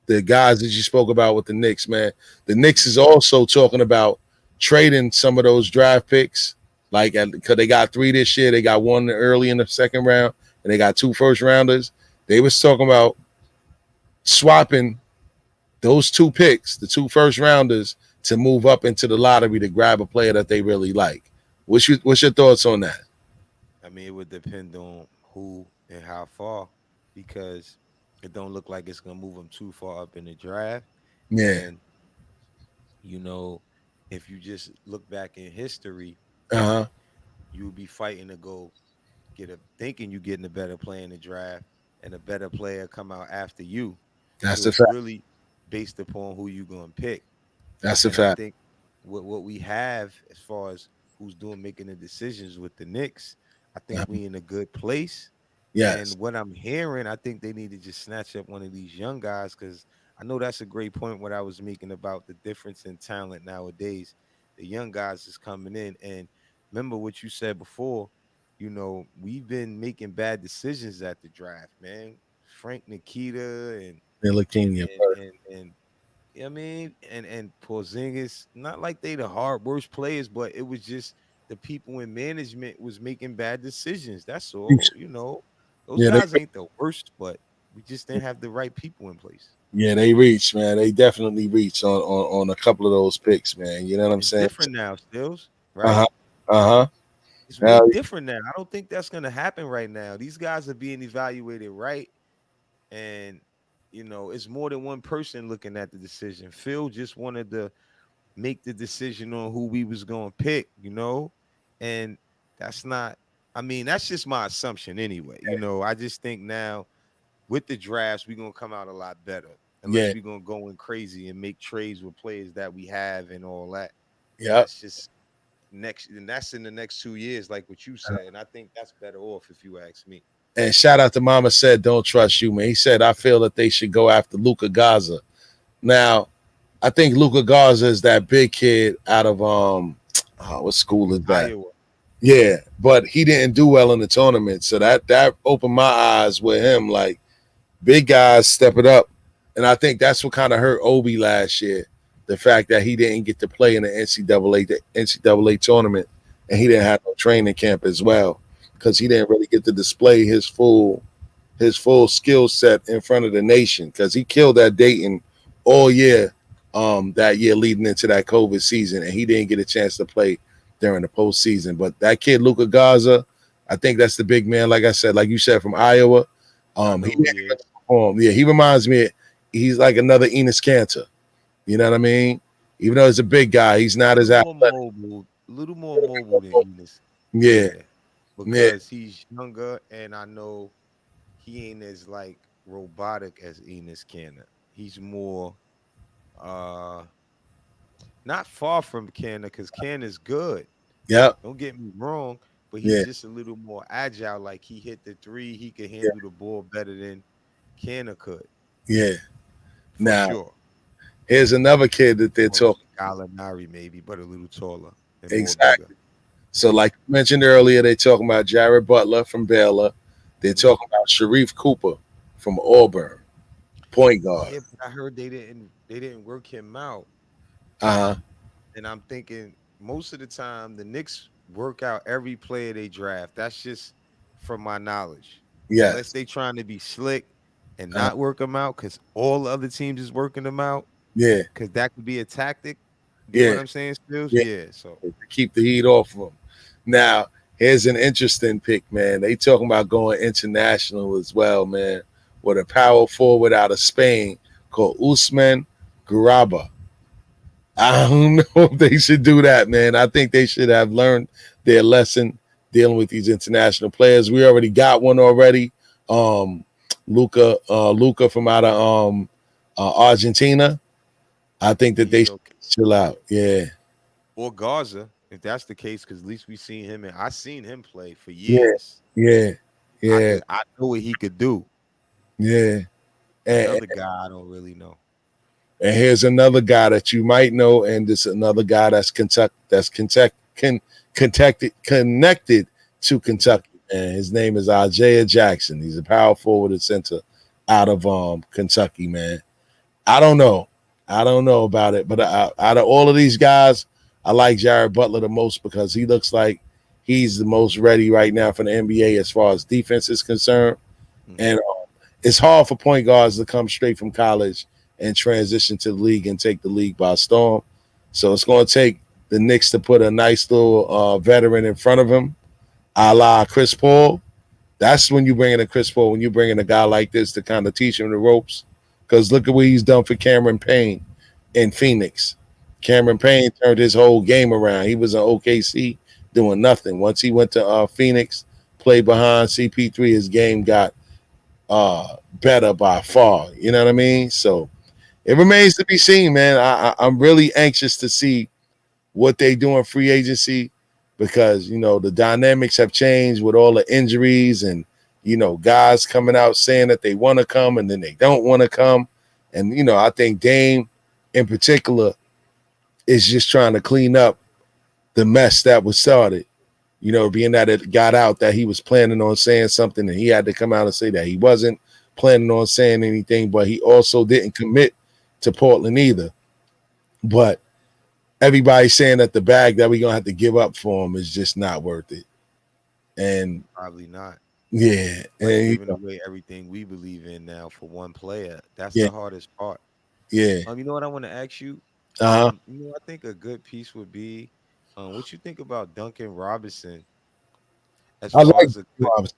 the guys that you spoke about with the Knicks, man, the Knicks is also talking about trading some of those draft picks, like, because they got 3 this year. They got 1 early in the second round, and they got 2 first rounders. They was talking about swapping those 2 picks, the 2 first rounders, to move up into the lottery to grab a player that they really like. What's your thoughts on that? I mean, it would depend on who and how far, because it don't look like it's gonna move them too far up in the draft. Yeah. And you know, if you just look back in history, you would be fighting to go thinking you're getting a better player in the draft, and a better player come out after you. That's so a fact. Really based upon who you're gonna pick. That's a fact. I think what we have as far as who's making the decisions with the Knicks, I think we in a good place. Yes. And what I'm hearing, I think they need to just snatch up one of these young guys, because I know that's a great point what I was making about the difference in talent nowadays. The young guys is coming in, and remember what you said before. You know, we've been making bad decisions at the draft, man. Frank Nikita and I mean, and Porzingis, not like they the worst players, but it was just the people in management was making bad decisions. That's all. You know, those guys ain't the worst, but we just didn't have the right people in place. Yeah, they reached, man. They definitely reached on a couple of those picks, man. You know what I'm saying? Different now, Stills, right? It's way different now. I don't think that's gonna happen right now. These guys are being evaluated right, and you know, it's more than one person looking at the decision. Phil just wanted to make the decision on who we was going to pick, you know, and that's not, I mean, that's just my assumption anyway. You know, I just think now with the drafts, we're going to come out a lot better, unless we're going to go in crazy and make trades with players that we have and all that. Yeah. That's just that's in the next 2 years, like what you said. And I think that's better off, if you ask me. And shout out to Mama Said, don't trust you, man. He said, I feel that they should go after Luka Garza. Now, I think Luka Garza is that big kid out of what school is that? Iowa. Yeah, but he didn't do well in the tournament. So that opened my eyes with him. Like, big guys step it up. And I think that's what kind of hurt Obi last year. The fact that he didn't get to play in the NCAA tournament, and he didn't have no training camp as well, because he didn't really get to display his full skill set in front of the nation, because he killed at Dayton all year that year leading into that COVID season, and he didn't get a chance to play during the postseason. But that kid Luka Garza, I think that's the big man. Like I said, like you said, from Iowa. I He know who didn't he even is. perform. Yeah, he reminds me. He's like another Enos Cantor. You know what I mean? Even though he's a big guy, he's not as athletic. A little more mobile than Enos. Yeah, Yeah, yeah, because he's younger, and I know he ain't as like robotic as Enos Canner. He's more uh not far from Canner because Canner's good. yeah, Don't get me wrong, but he's yeah, just a little more agile. Like he hit the three, he could yeah, handle the ball better than Canner could, yeah. for Now, sure. here's another kid that they're More like talking. a Gallinari, maybe, but a little taller and more bigger. Exactly. So, like you mentioned earlier, they talking about Jared Butler from Baylor. They're Mhm. talking about Sharif Cooper from Auburn, point guard. Yeah, but I heard they didn't work him out. Uh huh. And I'm thinking most of the time the Knicks work out every player they draft. That's just from my knowledge. Unless Yes. they trying to be slick and Uh, not work them out because all the other teams is working them out. yeah. Because that could be a tactic. Get Yeah. what I'm saying, Stills? Yeah. Yeah. So To keep the heat off of them. Now, here's an interesting pick, man. They talking about going international as well, man. With a power forward out of Spain called Usman Garaba. I don't know if they should do that, man. I think they should have learned their lesson dealing with these international players. We already got one already. Um, Luca from out of Argentina. I think that they he's should okay. chill out. Yeah, Or Garza, if that's the case, because at least we seen him and I seen him play for yeah, years. yeah, yeah, I know what he could do. yeah. The And, other guy I don't really know. and here's another guy that you might know, and this another guy connected to Mhm. Kentucky. And his name is Isaiah Jackson. He's a power forward and center out of Kentucky, man. I don't know. I don't know about it, but out of all of these guys, I like Jared Butler the most because he looks like he's the most ready right now for the NBA as far as defense is concerned. And Mhm. it's hard for point guards to come straight from college and transition to the league and take the league by storm. So it's going to take the Knicks to put a nice little veteran in front of him, a la Chris Paul. That's when you bring in a Chris Paul, when you bring in a guy like this to kind of teach him the ropes. Because look at what he's done for Cameron Payne in Phoenix. Cameron Payne turned his whole game around. He was in OKC doing nothing. Once he went to Phoenix, played behind CP3, his game got better by far. You know what I mean? So it remains to be seen, man. I'm really anxious to see what they do in free agency because the dynamics have changed with all the injuries and guys coming out saying that they want to come and then they don't want to come. And I think Dame in particular is just trying to clean up the mess that was started. Being that it got out that he was planning on saying something and he had to come out and say that he wasn't planning on saying anything, but he also didn't commit to Portland either. But everybody's saying that the bag that we're gonna have to give up for him is just not worth it. And Probably not. yeah, Like and giving away everything we believe in now for one player. That's yeah, the hardest part. yeah. You know what I want to ask you? Uh-huh. I think a good piece would be, what you think about Duncan Robinson as I far like as a good, Robinson.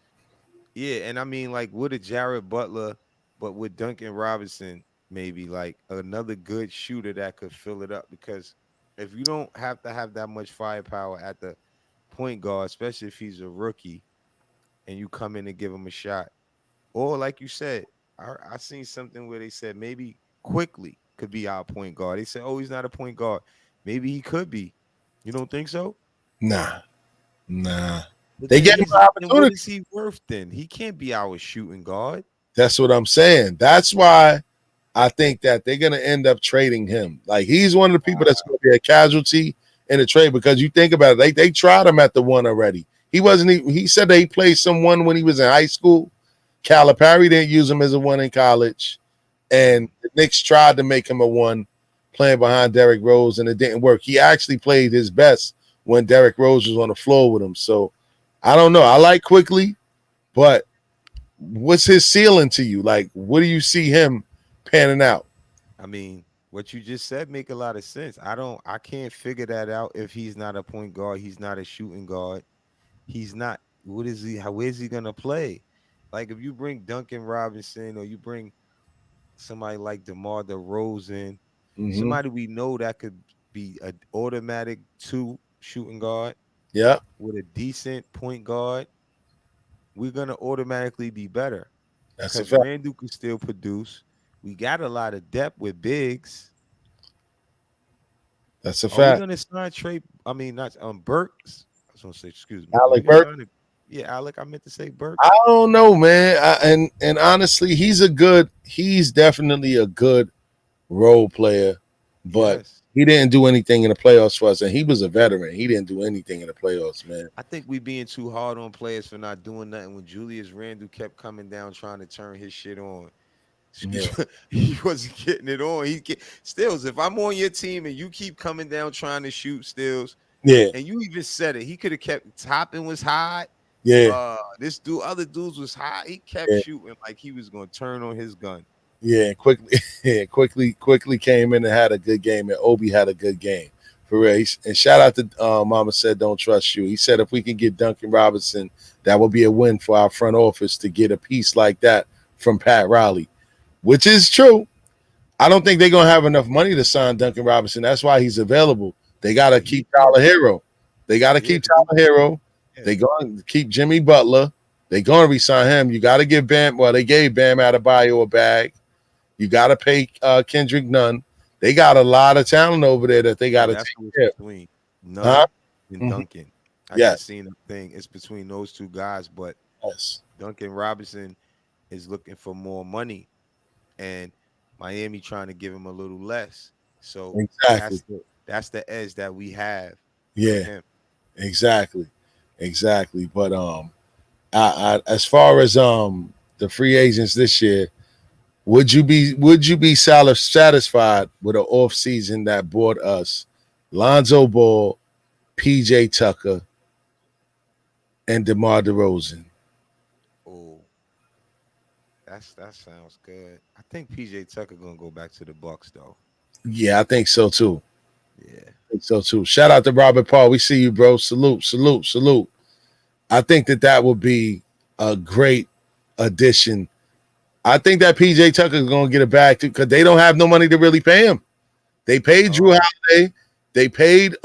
yeah, and I mean like with a Jared Butler, but with Duncan Robinson, maybe like another good shooter that could fill it up because if you don't have to have that much firepower at the point guard, especially if he's a rookie and you come in and give him a shot. Or like you said, I seen something where they said maybe quickly could be our point guard. They said, "Oh, he's not a point guard. Maybe he could be." You don't think so? Nah, nah. But They then gave him he's an then what opportunity. is he worth then? He can't be our shooting guard. That's what I'm saying. That's why I think that they're gonna end up trading him. Like he's one of the people that's gonna be a casualty in the trade because you think about it, they tried him at the one already. He wasn't even, he said that he played someone when he was in high school. Calipari didn't use him as a one in college. And Mhm. the Knicks tried to make him a one playing behind Derrick Rose, and it didn't work. He actually played his best when Derrick Rose was on the floor with him. So I don't know. I like quickly, but what's his ceiling to you? Like, what do you see him panning out? I mean, what you just said make a lot of sense. I can't figure that out if he's not a point guard, he's not a shooting guard. He's not what is he? How where's he gonna play? Like if you bring Duncan Robinson or you bring somebody like DeMar DeRozan, Mm-hmm. somebody we know that could be an automatic two shooting guard Yeah, with a decent point guard, we're gonna automatically be better that's a because fact. Randall can still produce. We got a lot of depth with bigs. That's a Are we fact. gonna sign Trey? I mean, not Burks. I was gonna say, excuse me. Are we Alec gonna Burke. sign it? Yeah, Alec. I meant to say I Burks. don't know, man. And honestly, he's definitely a good role player, but Yes. he didn't do anything in the playoffs for us. And he was a veteran. He didn't do anything in the playoffs, man. I think we being too hard on players for not doing nothing when Julius Randle kept coming down trying to turn his shit on. Yeah, He wasn't getting it on. Stills, if I'm on your team and you keep coming down trying to shoot Stills, yeah, and you even said it, he could have kept Toppin was high. yeah, Other dudes was high. He kept yeah, shooting like he was gonna turn on his gun. yeah. Quickly, yeah, quickly came in and had a good game. And Obi had a good game for real. And shout out to Mama said, "Don't trust you." He said, "If we can get Duncan Robinson, that will be a win for our front office to get a piece like that from Pat Riley," which is true. I don't think they're gonna have enough money to sign Duncan Robinson. That's why he's available. They gotta But he keep can. Tyler Hero. They gotta Yeah, keep Tyler Hero. yeah. They going to keep Jimmy Butler. They gonna resign him. You gotta give Bam. Well, they gave Bam Adebayo a bag. You gotta pay Kendrick Nunn. They got a lot of talent over there that they So gotta that's take who it's care of. between Huh? Nunn and Mhm. Duncan. I Yes. just seen a thing. It's between those two guys, but Yes. Duncan Robinson is looking for more money, and Miami trying to give him a little less. So Exactly. that's the edge that we have with Yeah. him. Exactly. Exactly. But as far as the free agents this year, would you be satisfied with an off season that brought us Lonzo Ball, PJ Tucker, and DeMar DeRozan? Oh, that sounds good. I think PJ Tucker gonna go back to the Bucks though. Yeah, I think so too. Yeah. I think so too. Shout out to Robert Paul. We see you, bro. Salute, salute, salute. I think that would be a great addition. I think that PJ Tucker is going to get it back too because they don't have no money to really pay him. They paid Drew Oh, Holiday. They paid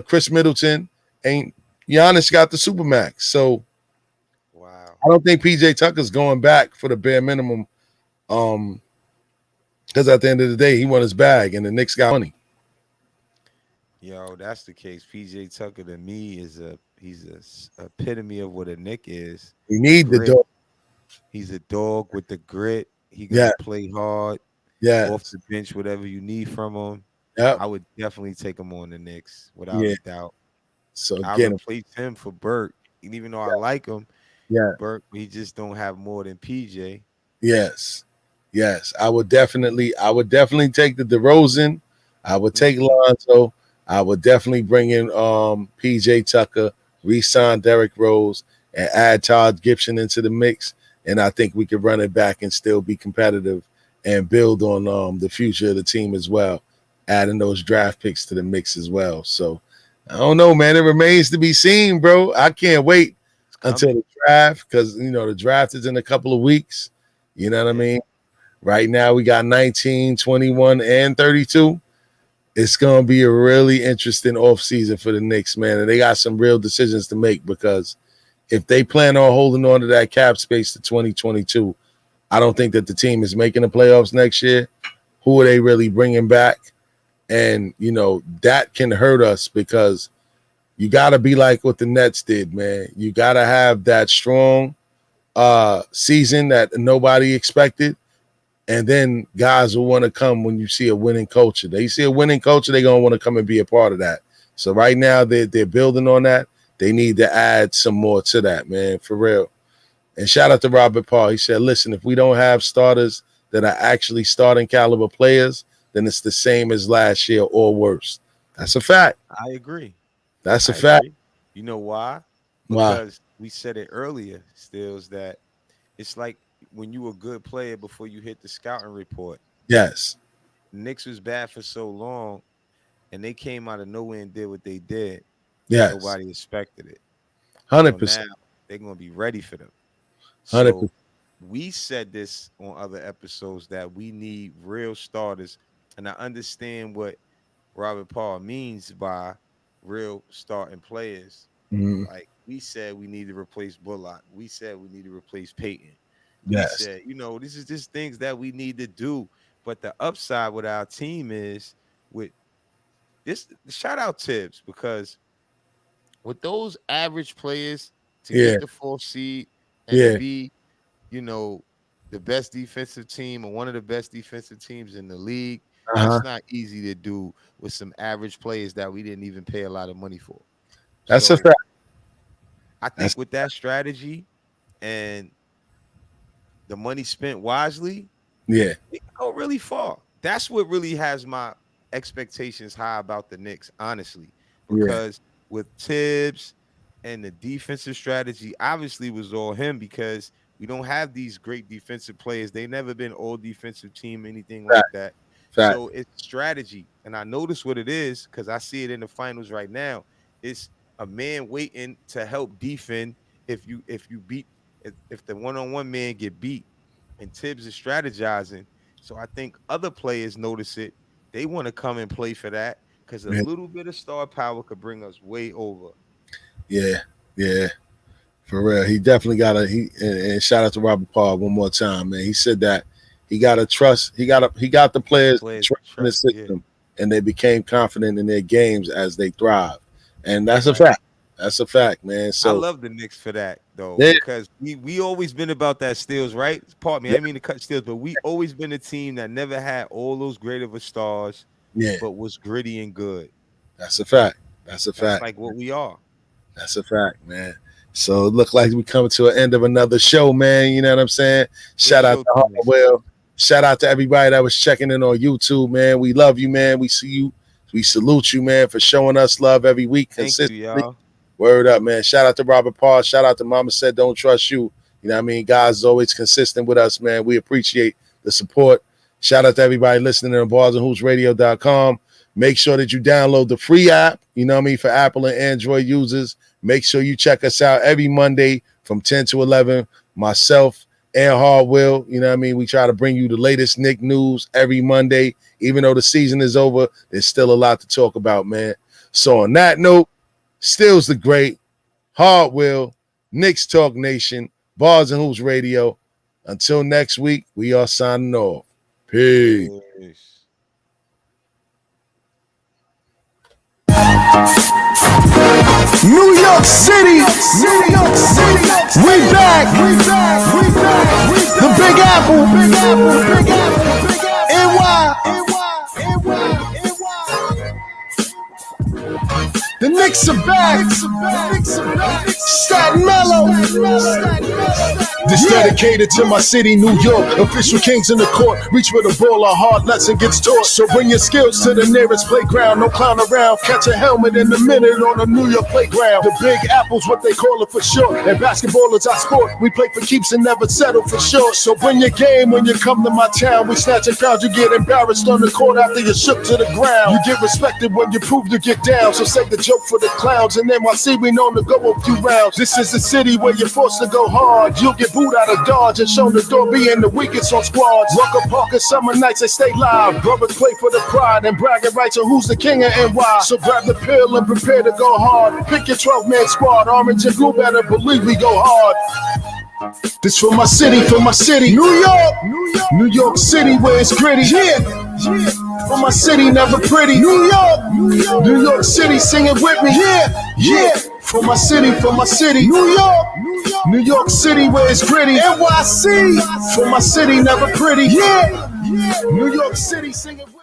Chris Middleton, and Giannis got the supermax. So wow. I don't think PJ Tucker's going back for the bare minimum. Because at the end of the day, he won his bag, and the Knicks got money. Yo, that's the case. PJ Tucker to me is he's a epitome of what a Nick is. We need the Grit. dog. He's a dog with the grit. He Yeah, gonna play hard off yes, the bench, whatever you need from him. yep, I would definitely take him on the Knicks without yeah. a doubt. So I again, replace him for Burke, and even though I like him, yeah, Burke, he just don't have more than PJ. yes, yes. I would definitely take the DeRozan. I would take Mhm. Lonzo. I would definitely bring in PJ Tucker, re-sign Derrick Rose, and add Todd Gibson into the mix. And I think we could run it back and still be competitive and build on the future of the team as well, adding those draft picks to the mix as well. So I don't know, man. It remains to be seen, bro. I can't wait It's until coming. the draft because the draft is in a couple of weeks. You know what I Yeah. mean? Right now we got 19, 21, and 32. It's gonna be a really interesting offseason for the Knicks, man. And they got some real decisions to make because if they plan on holding on to that cap space to 2022, I don't think that the team is making the playoffs next year. Who are they really bringing back? And that can hurt us because you got to be like what the Nets did, man. You got to have that strong season that nobody expected, and then guys will want to come when you see a winning culture. They see a winning culture, they're gonna want to come and be a part of that. So right now they're building on that. They need to add some more to that, man, for real. And shout out to Robert Paul. He said, "Listen, if we don't have starters that are actually starting caliber players, then it's the same as last year or worse." That's a fact. I agree. That's a I fact. agree. You know why? Why? Because we said it earlier, Stills, that it's like when you a good player before you hit the scouting report. Yes. Knicks was bad for so long, and they came out of nowhere and did what they did. Yes. Nobody expected it. 100%. So now they're going to be ready for them. 100%. So we said this on other episodes that we need real starters. And I understand what Robert Paul means by real starting players. Mhm. Like we said, we need to replace Bullock. We said we need to replace Peyton. Yes. We said, this is just things that we need to do. But the upside with our team is with this. Shout out Tibbs, because with those average players to Yeah. get the 4th seed and Yeah. to be, the best defensive team or one of the best defensive teams in the league, that's not easy to do with some average players that we didn't even pay a lot of money for. That's a fact. I think with that strategy and the money spent wisely, yeah, it can go really far. That's what really has my expectations high about the Knicks, honestly, because with Tibbs and the defensive strategy, obviously was all him, because we don't have these great defensive players. They never been all defensive team, anything like that. So it's strategy. And I notice what it is, because I see it in the finals right now. It's a man waiting to help defend if the one-on-one man get beat, and Tibbs is strategizing. So I think other players notice it. They want to come and play for that, because a little bit of star power could bring us way over. Yeah. For real. He definitely got and shout out to Robert Paul one more time, man. He said that he got to trust. He got the players trust in the system, and they became confident in their games as they thrive. And that's a fact. That's a fact, man. So I love the Knicks for that, though, because we always been about that steals, right? Pardon me, I didn't mean to cut steals, but we always been a team that never had all those great of a stars, but was gritty and good. That's a fact. That's like what we are. That's a fact, man. So it looked like we coming to an end of another show, man. You know what I'm saying? Shout out to Hartwell. Shout out to everybody that was checking in on YouTube, man. We love you, man. We see you. We salute you, man, for showing us love every week consistently. Thank you, y'all. Word up, man. Shout out to Robert Paul. Shout out to Mama Said Don't Trust You. You know what I mean? Guys is always consistent with us, man. We appreciate the support. Shout out to everybody listening on barsandhoopsradio.com. Make sure that you download the free app, you know what I mean, for Apple and Android users. Make sure you check us out every Monday from 10 to 11. Myself and Hardwell, you know what I mean? We try to bring you the latest Knick news every Monday. Even though the season is over, there's still a lot to talk about, man. So on that note, Stills the Great, Hardwell, Knicks Talk Nation, Bars and Hoops Radio. Until next week, we are signing off. Peace. New York City, we back, the Big Apple, NY. The Knicks are back. Staten Mellow. This dedicated to my city, New York. Official kings in the court. Reach with a ball, a hard lesson gets taught. So bring your skills to the nearest playground. No clown around. Catch a helmet in the minute on a New York playground. The Big Apple's what they call it for short. And basketball is our sport. We play for keeps and never settle for sure. So bring your game when you come to my town. We snatch a crowd. You get embarrassed on the court after you shook to the ground. You get respected when you prove you get down. So say the joke for the clowns. And NYC, we known to go a few rounds. This is a city where you're forced to go hard. You'll get booed out of Dodge and shown the door being the weakest on squads. Rucker Park and summer nights, they stay live. Brothers play for the pride and bragging rights on who's the king of NY. So grab the pill and prepare to go hard. Pick your 12-man squad. Orange and blue better believe we go hard. This for my city, New York City where it's gritty. For my city, never pretty. New York City, sing it with me. For my city, New York City where it's gritty. NYC, for my city, never pretty. New York City, sing it with me.